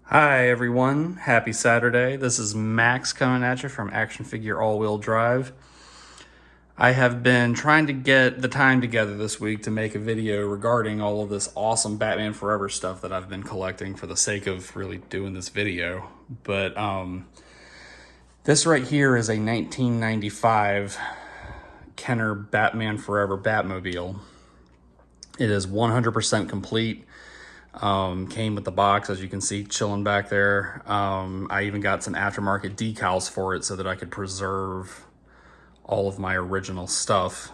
Hi everyone, happy Saturday. This is Max coming at you from Action Figure All-Wheel Drive. I have been trying to get the time together this week to make a video regarding all of this awesome Batman Forever stuff that I've been collecting for the sake of really doing this video. But this right here is a 1995 Kenner Batman Forever Batmobile. It is 100% complete. Came with the box, as you can see, chilling back there. I even got some aftermarket decals for it so that I could preserve all of my original stuff.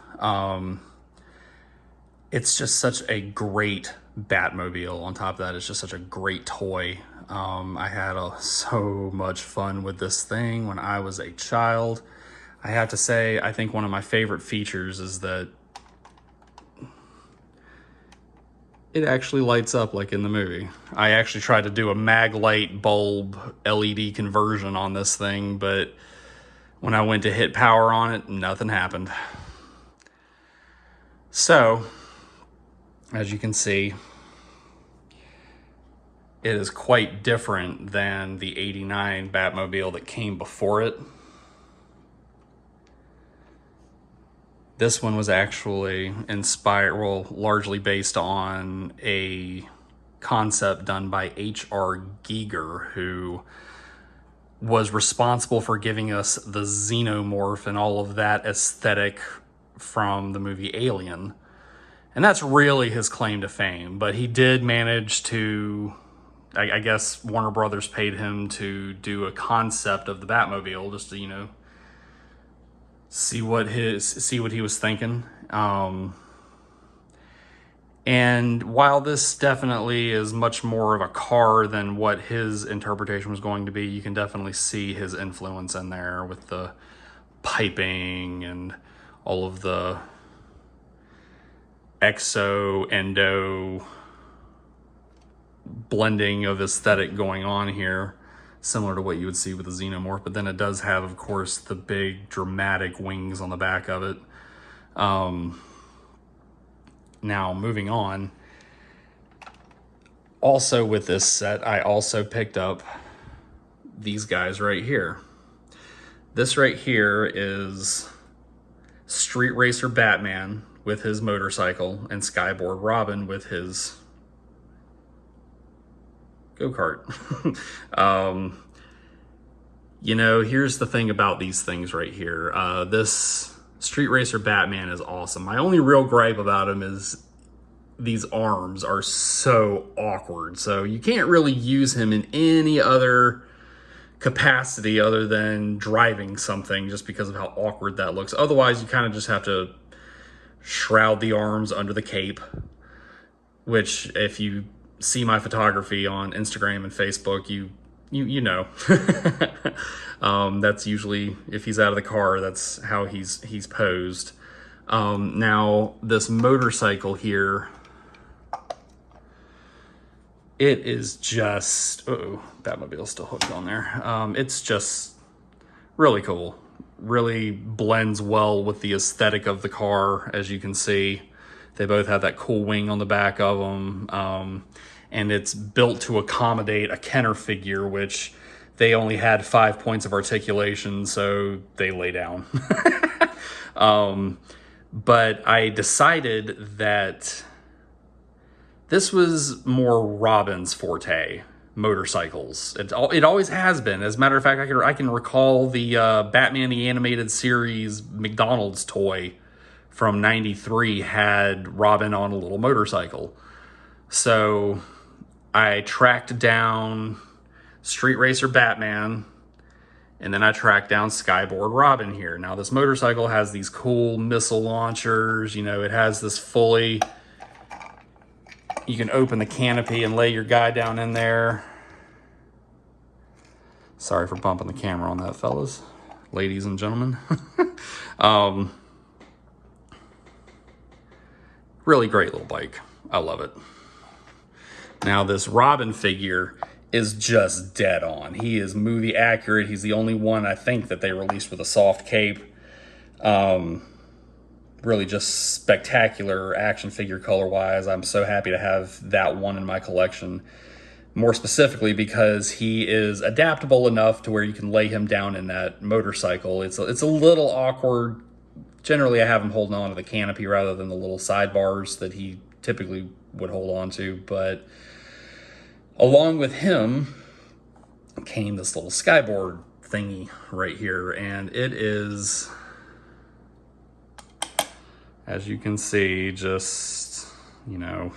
It's just such a great Batmobile. On top of that, it's just such a great toy. I had so much fun with this thing when I was a child. I have to say, I think one of my favorite features is that it actually lights up like in the movie. I actually tried to do a mag light bulb LED conversion on this thing, but when I went to hit power on it, nothing happened. So, as you can see, it is quite different than the '89 Batmobile that came before it. This one was actually inspired, well, largely based on a concept done by H.R. Giger, who was responsible for giving us the xenomorph and all of that aesthetic from the movie Alien. And that's really his claim to fame. But he did manage to, I guess Warner Brothers paid him to do a concept of the Batmobile just to, see what he was thinking. And while this definitely is much more of a car than what his interpretation was going to be, you can definitely see his influence in there with the piping and all of the exo endo blending of aesthetic going on here, similar to what you would see with the xenomorph. But then it does have, of course, the big dramatic wings on the back of it. Now, moving on, also with this set, I also picked up these guys right here. This right here is Street Racer Batman with his motorcycle and Skyboard Robin with his go-kart. Here's the thing about these things right here. This Street Racer Batman is awesome. My only real gripe about him is these arms are so awkward. So you can't really use him in any other capacity other than driving something, just because of how awkward that looks. Otherwise, you kind of just have to shroud the arms under the cape, which if you see my photography on Instagram and Facebook, you know. That's usually, if he's out of the car, that's how he's posed. Now this motorcycle here, it is just, Batmobile's still hooked on there. It's just really cool. Really blends well with the aesthetic of the car, as you can see. They both have that cool wing on the back of them. And it's built to accommodate a Kenner figure, which they only had 5 points of articulation, so they lay down. But I decided that this was more Robin's forte, motorcycles. It always has been. As a matter of fact, I can recall the Batman the Animated Series McDonald's toy from '93 had Robin on a little motorcycle. So I tracked down Street Racer Batman, and then I tracked down Skyboard Robin here. Now this motorcycle has these cool missile launchers. It has this fully, you can open the canopy and lay your guy down in there. Sorry for bumping the camera on that, fellas, ladies and gentlemen. Really great little bike. I love it. Now this Robin figure is just dead on. He is movie accurate. He's the only one, I think, that they released with a soft cape. Really just spectacular action figure color-wise. I'm so happy to have that one in my collection. More specifically because he is adaptable enough to where you can lay him down in that motorcycle. It's a little awkward. Generally, I have him holding on to the canopy rather than the little sidebars that he typically would hold on to. But along with him came this little Skyboard thingy right here. And it is, as you can see, just, you know,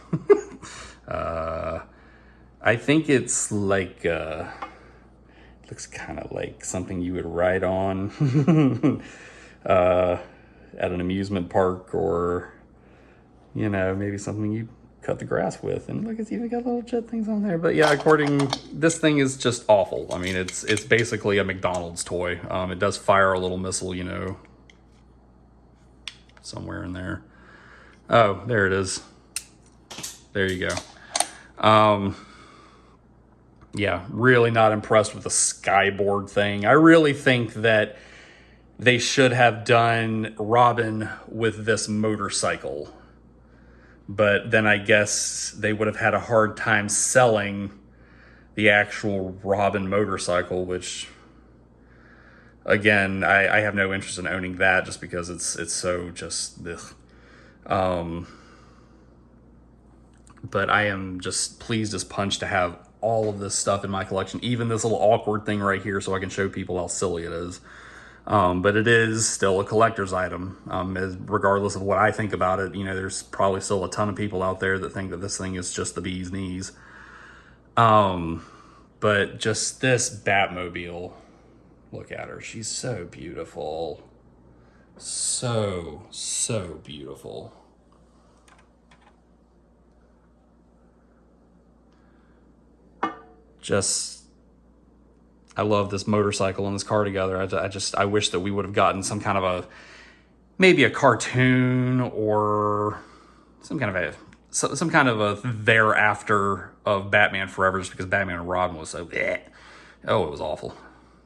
I think it's like, looks kind of like something you would ride on at an amusement park, or, you know, maybe something you cut the grass with. And look, it's even got little jet things on there. But yeah, this thing is just awful. I mean, it's basically a McDonald's toy. It does fire a little missile, you know, somewhere in there. Oh, there it is. There you go. Yeah, really not impressed with the Skyboard thing. I really think that they should have done Robin with this motorcycle. But then I guess they would have had a hard time selling the actual Robin motorcycle, which, again, I have no interest in owning that just because it's so just, ugh. But I am just pleased as punch to have all of this stuff in my collection, even this little awkward thing right here, so I can show people how silly it is. But it is still a collector's item, regardless of what I think about it. You know, there's probably still a ton of people out there that think that this thing is just the bee's knees. But just this Batmobile, look at her. She's so beautiful. So beautiful. I love this motorcycle and this car together. I wish that we would have gotten some kind of maybe a cartoon or some kind of a thereafter of Batman Forever, just because Batman and Robin was so bleh. Oh, it was awful.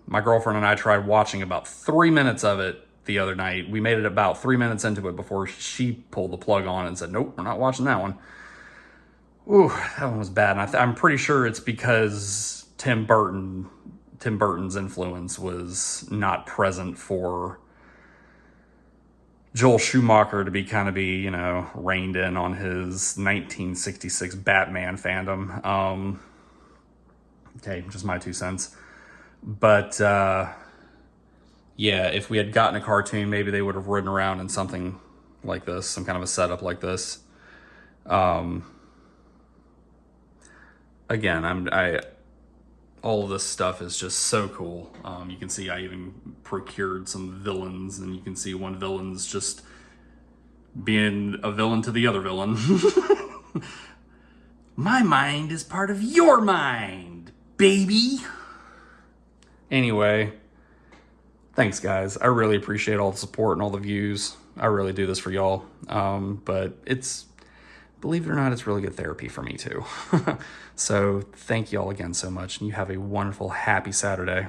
My girlfriend and I tried watching about 3 minutes of it the other night. We made it about 3 minutes into it before she pulled the plug on and said, nope, we're not watching that one. Ooh, that one was bad. And I'm pretty sure it's because Tim Burton's influence was not present for Joel Schumacher to be, you know, reined in on his 1966 Batman fandom. Okay, just my 2 cents. But, yeah, if we had gotten a cartoon, maybe they would have ridden around in something like this, some kind of a setup like this. Again, all of this stuff is just so cool. You can see I even procured some villains, and you can see one villain's just being a villain to the other villain. My mind is part of your mind, baby. Anyway, thanks, guys. I really appreciate all the support and all the views. I really do this for y'all. But believe it or not, it's really good therapy for me too. So thank you all again so much, and you have a wonderful, happy Saturday.